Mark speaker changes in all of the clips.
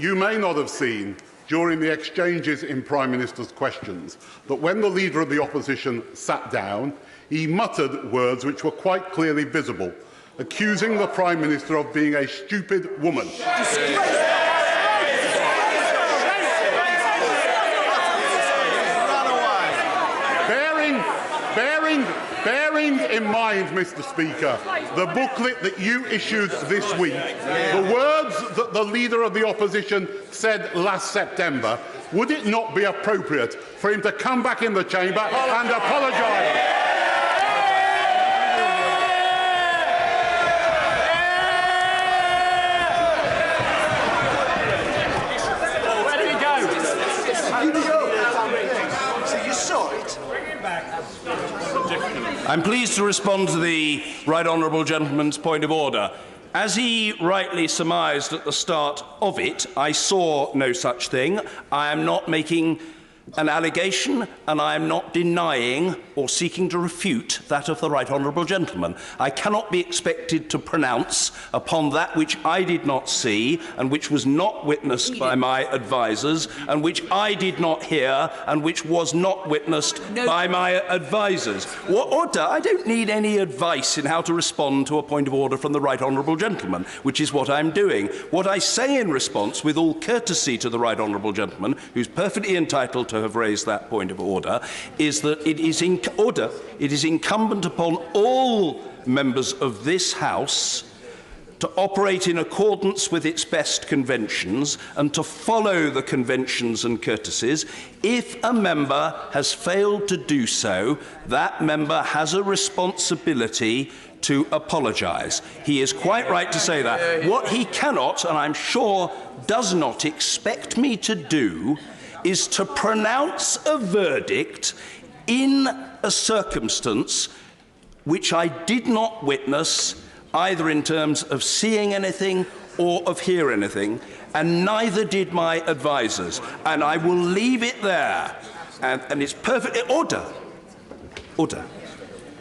Speaker 1: You may not have seen, during the exchanges in Prime Minister's questions, that when the Leader of the Opposition sat down, he muttered words which were quite clearly visible, accusing the Prime Minister of being a stupid woman. Bearing in mind, Mr Speaker, the booklet that you issued this week, the words that the Leader of the Opposition said last September, would it not be appropriate for him to come back in the chamber and apologise?
Speaker 2: I'm pleased to respond to the Right Honourable Gentleman's point of order. As he rightly surmised at the start of it, I saw no such thing. I am not making an allegation, and I am not denying or seeking to refute that of the Right Honourable Gentleman. I cannot be expected to pronounce upon that which I did not see and which was not witnessed by my advisers and which I did not hear and which was not witnessed by my advisers. What order? I don't need any advice in how to respond to a point of order from the Right Honourable Gentleman, which is what I'm doing. What I say in response, with all courtesy to the Right Honourable Gentleman, who's perfectly entitled to have raised that point of order, is that it is incumbent upon all members of this House to operate in accordance with its best conventions and to follow the conventions and courtesies. If a member has failed to do so, that member has a responsibility to apologise. He is quite right to say that. What he cannot, and I'm sure does not expect me to do, is to pronounce a verdict in a circumstance which I did not witness, either in terms of seeing anything or of hearing anything, and neither did my advisers. And I will leave it there. And it's perfectly... Order.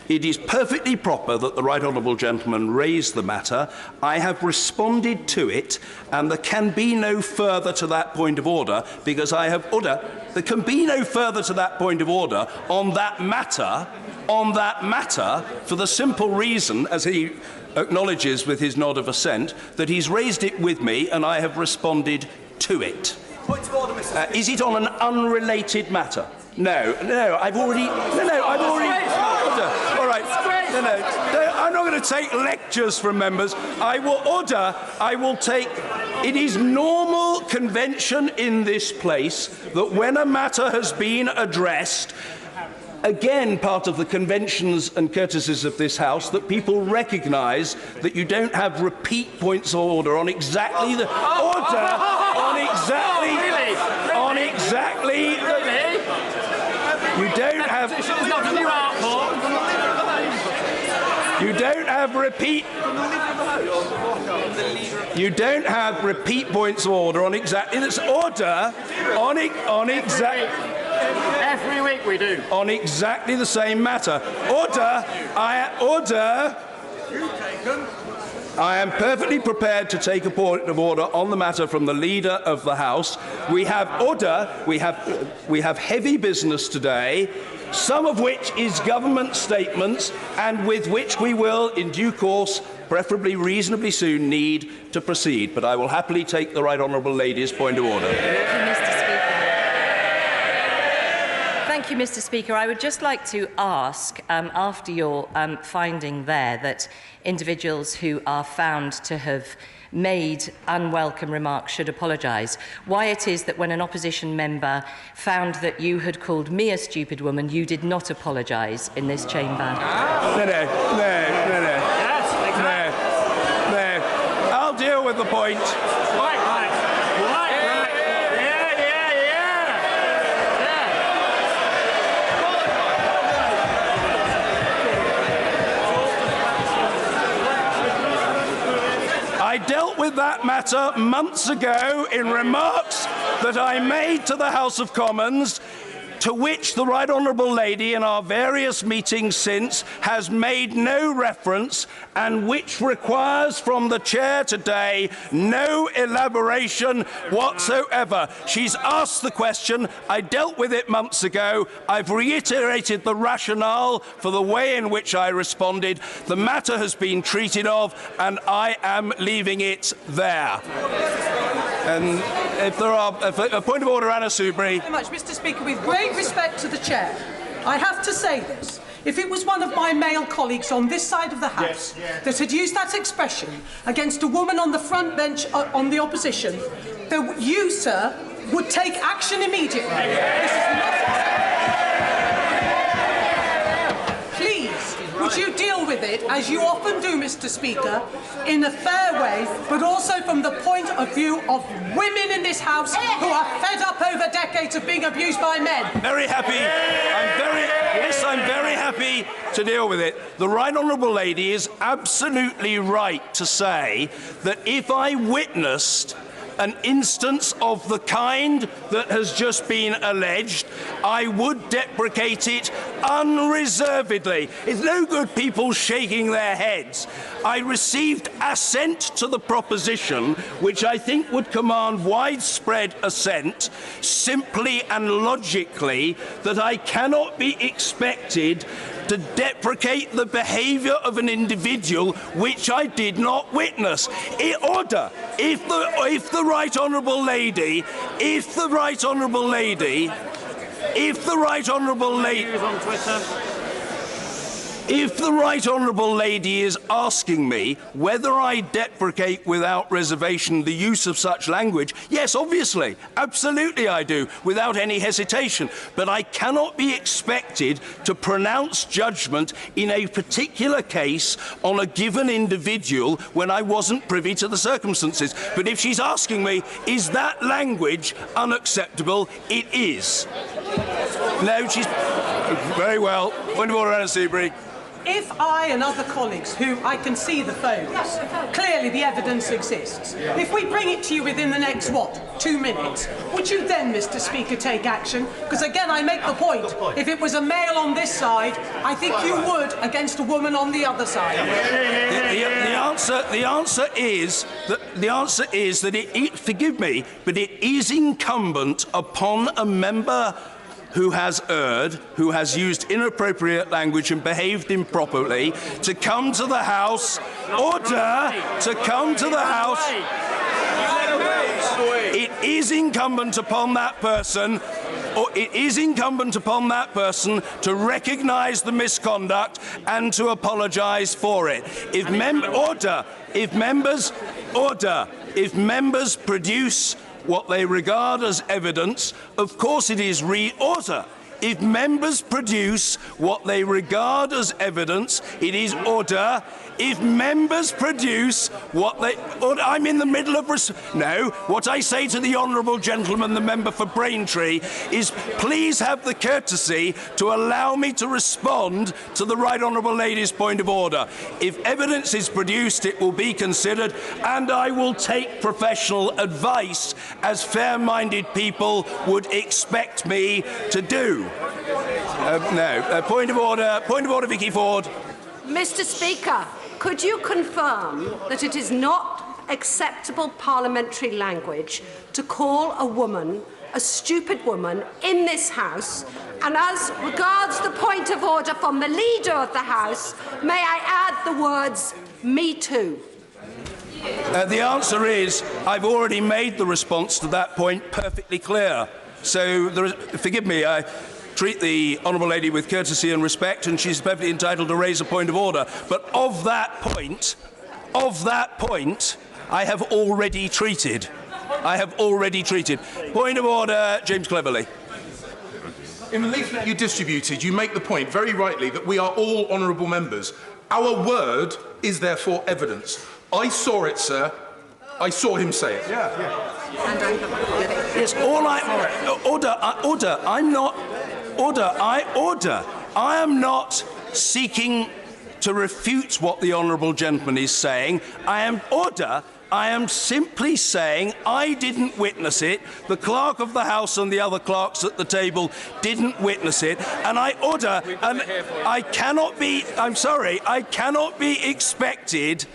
Speaker 2: It is perfectly proper that the Right Honourable Gentleman raised the matter. I have responded to it, and there can be no further to that point of order, because I have... There can be no further to that point of order on that matter, for the simple reason, as he acknowledges with his nod of assent, that he's raised it with me and I have responded to it.
Speaker 3: Point of order, Mr. Speaker.
Speaker 2: Is it on an unrelated matter? No, I've already... All right. I'm not going to take lectures from members. I will take... It is normal convention in this place that when a matter has been addressed, again, part of the conventions and courtesies of this House, that people recognise that you don't have repeat points of order on exactly the You don't have repeat points of order on exactly this order on exactly.
Speaker 4: Every week we do.
Speaker 2: On exactly the same matter. I am perfectly prepared to take a point of order on the matter from the Leader of the House. We have we have heavy business today, some of which is government statements, and with which we will, in due course, preferably reasonably soon, need to proceed. But I will happily take the Right Honourable Lady's point of order.
Speaker 5: Thank you, Mr. Speaker. I would just like to ask, after your finding there that individuals who are found to have made unwelcome remarks should apologise, why it is that when an opposition member found that you had called me a stupid woman, you did not apologise in this chamber.
Speaker 2: No. I'll deal with the point. I dealt with that matter months ago in remarks that I made to the House of Commons to which the Right Honourable Lady in our various meetings since has made no reference, and which requires from the Chair today no elaboration whatsoever. She's asked the question. I dealt with it months ago. I've reiterated the rationale for the way in which I responded. The matter has been treated of, and I am leaving it there. And if there are a point of order, Anna Soubry.
Speaker 3: Thank you very much, Mr. Speaker. With great respect to the Chair, I have to say this. If it was one of my male colleagues on this side of the House that had used that expression against a woman on the front bench on the opposition, then you, sir, would take action immediately. This is not... Please, would you deal with it, as you often do, Mr. Speaker, in a fair way, but also from the point of view of women in this House who are fed up over decades of being abused by men?
Speaker 2: Very happy. I'm very happy to deal with it. The Right Honourable Lady is absolutely right to say that if I witnessed an instance of the kind that has just been alleged, I would deprecate it unreservedly. It's no good people shaking their heads. I received assent to the proposition, which I think would command widespread assent, simply and logically, that I cannot be expected to deprecate the behaviour of an individual which I did not witness. Order. If the Right Honourable Lady is asking me whether I deprecate without reservation the use of such language, yes, obviously, absolutely I do, without any hesitation. But I cannot be expected to pronounce judgment in a particular case on a given individual when I wasn't privy to the circumstances. But if she's asking me, is that language unacceptable? It is. No, she's... Very well. Point of order, Anna Soubry.
Speaker 3: If I and other colleagues, who I can see the phones, clearly the evidence exists, if we bring it to you within the next, 2 minutes, would you then, Mr. Speaker, take action? Because again, I make the point, if it was a male on this side, I think you would against a woman on the other side.
Speaker 2: The answer is that it forgive me, but it is incumbent upon a member who has erred, who has used inappropriate language and behaved improperly, to come to the House, to come to the House. It is incumbent upon that person, to recognise the misconduct and to apologise for it. If members produce what they regard as evidence, of course it is order. If members produce what they regard as evidence, it is order. If members produce what they... I'm in the middle of... No, what I say to the Honourable Gentleman, the member for Braintree, is please have the courtesy to allow me to respond to the Right Honourable Lady's point of order. If evidence is produced, it will be considered, and I will take professional advice, as fair-minded people would expect me to do. Point of order, Vicky Ford.
Speaker 6: Mr. Speaker, could you confirm that it is not acceptable parliamentary language to call a woman a stupid woman in this House? And as regards the point of order from the Leader of the House, may I add the words, me too?
Speaker 2: The answer is, I've already made the response to that point perfectly clear. So, forgive me, I treat the Honourable Lady with courtesy and respect, and she's perfectly entitled to raise a point of order. But of that point, I have already treated. Point of order, James Cleverly.
Speaker 7: In the leaflet you distributed, you make the point, very rightly, that we are all honourable members. Our word is therefore evidence. I saw it, sir. I saw him say it.
Speaker 2: It's all I am not seeking to refute what the Honourable Gentleman is saying. I am I am simply saying I didn't witness it. The Clerk of the House and the other clerks at the table didn't witness it. And I order, and I cannot be, I'm sorry, I cannot be expected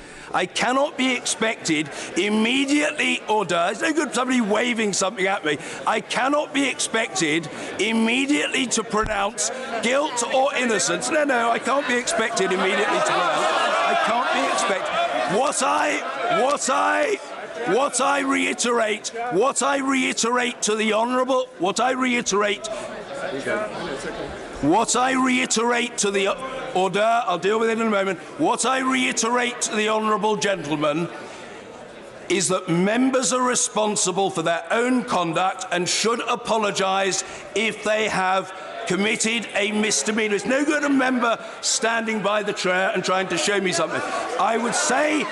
Speaker 2: immediately order. It's no good somebody waving something at me. I cannot be expected immediately to pronounce guilt or innocence. No, I can't be expected immediately to pronounce. I can't be expected. What I reiterate to the Honourable, what I reiterate to the order, I'll deal with it in a moment. What I reiterate to the Honourable Gentleman is that members are responsible for their own conduct and should apologise if they have committed a misdemeanour. It's no good a member standing by the chair and trying to show me something. I would say,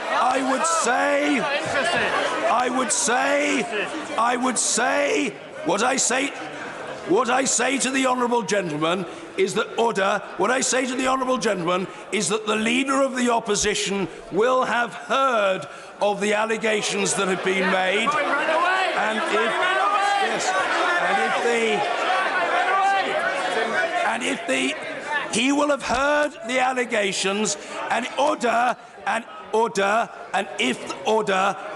Speaker 2: what I say to the Honourable Gentleman is that the Leader of the Opposition will have heard of the allegations that have been made, he will have heard the allegations,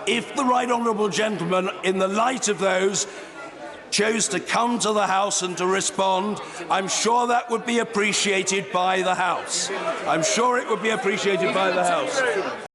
Speaker 2: if the Right Honourable Gentleman, in the light of those, chose to come to the House and to respond, I'm sure that would be appreciated by the House. I'm sure it would be appreciated by the House.